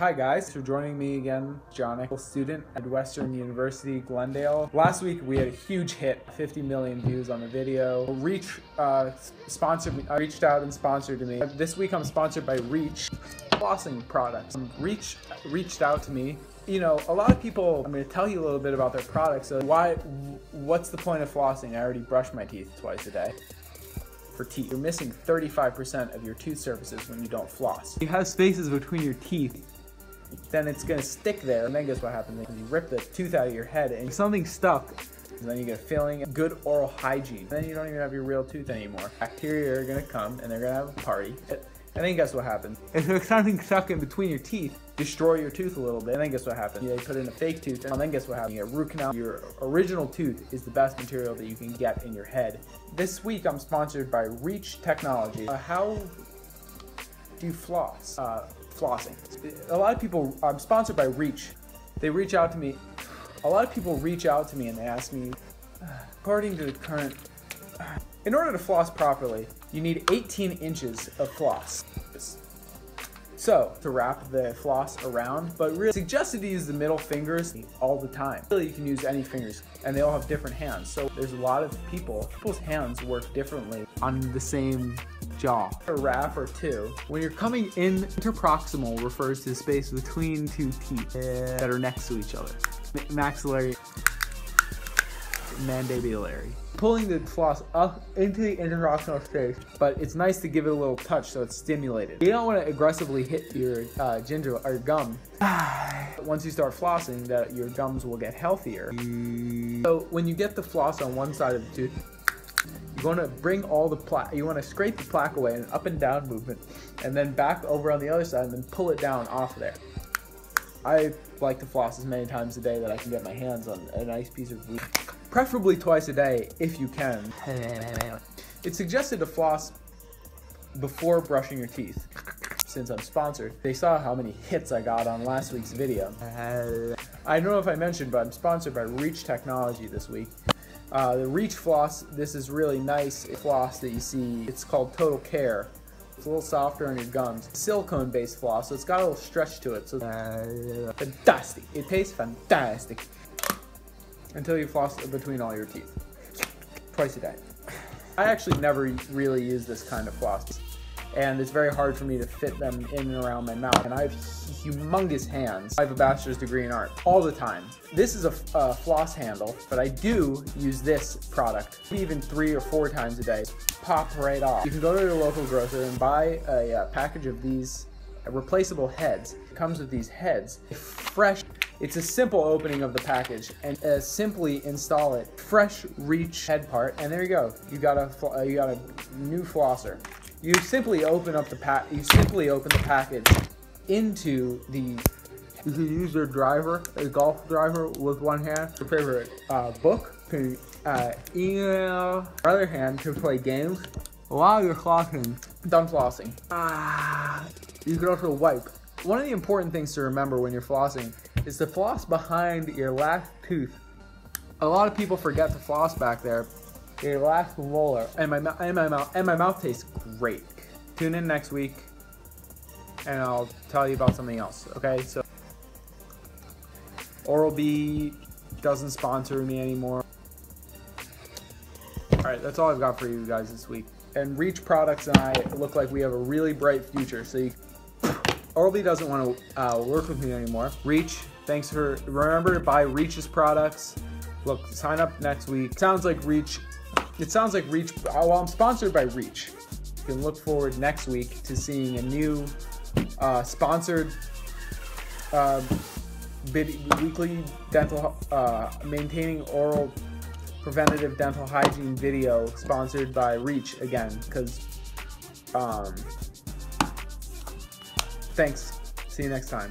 Hi guys, thanks for joining me again. John, a student at Western University, Glendale. Last week we had a huge hit, 50 million views on the video. Reach sponsored me, reached out and sponsored me. This week I'm sponsored by Reach Flossing products. Reach reached out to me. You know, a lot of people, I'm going to tell you a little bit about their products. So what's the point of flossing? I already brush my teeth twice a day. For teeth, you're missing 35% of your tooth surfaces when you don't floss. You have spaces between your teeth, then it's gonna stick there, and then guess what happens? You rip the tooth out of your head, and if something's stuck, and then you get a feeling, good oral hygiene. Then you don't even have your real tooth anymore. Bacteria are gonna come, and they're gonna have a party. And then guess what happens? If there's something stuck in between your teeth, destroy your tooth a little bit, and then guess what happens? They put in a fake tooth, and then guess what happens? You get a root canal. Your original tooth is the best material that you can get in your head. This week I'm sponsored by Reach Technology. How do you floss? Flossing. A lot of people, I'm sponsored by Reach. They reach out to me. A lot of people reach out to me and they ask me, according to the current, in order to floss properly, you need 18 inches of floss. So, to wrap the floss around, but really suggested to use the middle fingers all the time. Really, you can use any fingers, and they all have different hands. So there's a lot of people's hands work differently on the same jaw. A wrap or two. When you're coming in, interproximal refers to the space between two teeth that are next to each other. Maxillary, mandibulary. Pulling the floss up into the interproximal space, but it's nice to give it a little touch so it's stimulated. You don't want to aggressively hit your gingiva or gum. Once you start flossing, that your gums will get healthier. So when you get the floss on one side of the tooth, you want to bring all the plaque. You want to scrape the plaque away in an up and down movement, and then back over on the other side, and then pull it down off there. I like to floss as many times a day that I can get my hands on a nice piece of wood. Preferably twice a day if you can. It's suggested to floss before brushing your teeth. Since I'm sponsored, they saw how many hits I got on last week's video. I don't know if I mentioned, but I'm sponsored by Reach Technology this week. The Reach floss, this is really nice floss that you see. It's called Total Care. It's a little softer on your gums. Silicone-based floss, so it's got a little stretch to it. So fantastic. It tastes fantastic. Until you floss between all your teeth. Twice a day. I actually never really use this kind of floss, and it's very hard for me to fit them in and around my mouth. And I have humongous hands. I have a bachelor's degree in art all the time. This is a floss handle, but I do use this product even 3 or 4 times a day. Pop right off. You can go to your local grocer and buy a package of these replaceable heads. It comes with these heads, fresh. It's a simple opening of the package, and simply install it. Fresh Reach head part, and there you go. You got a new flosser. You simply open up the package into the. You can use your driver, a golf driver, with one hand. Your favorite book. Email. Other hand to play games while you're flossing. Done flossing. You can also wipe. One of the important things to remember when you're flossing is to floss behind your last tooth. A lot of people forget to floss back there. Your last molar, and my mouth tastes great. Tune in next week, and I'll tell you about something else. Okay, so Oral-B doesn't sponsor me anymore. All right, that's all I've got for you guys this week. And Reach Products and I look like we have a really bright future. So Oral-B doesn't want to work with me anymore. Reach, thanks for, remember to buy Reach's products. Look, sign up next week. It sounds like Reach, well, I'm sponsored by Reach. You can look forward next week to seeing a new sponsored weekly dental, maintaining oral preventative dental hygiene video sponsored by Reach again, because thanks. See you next time.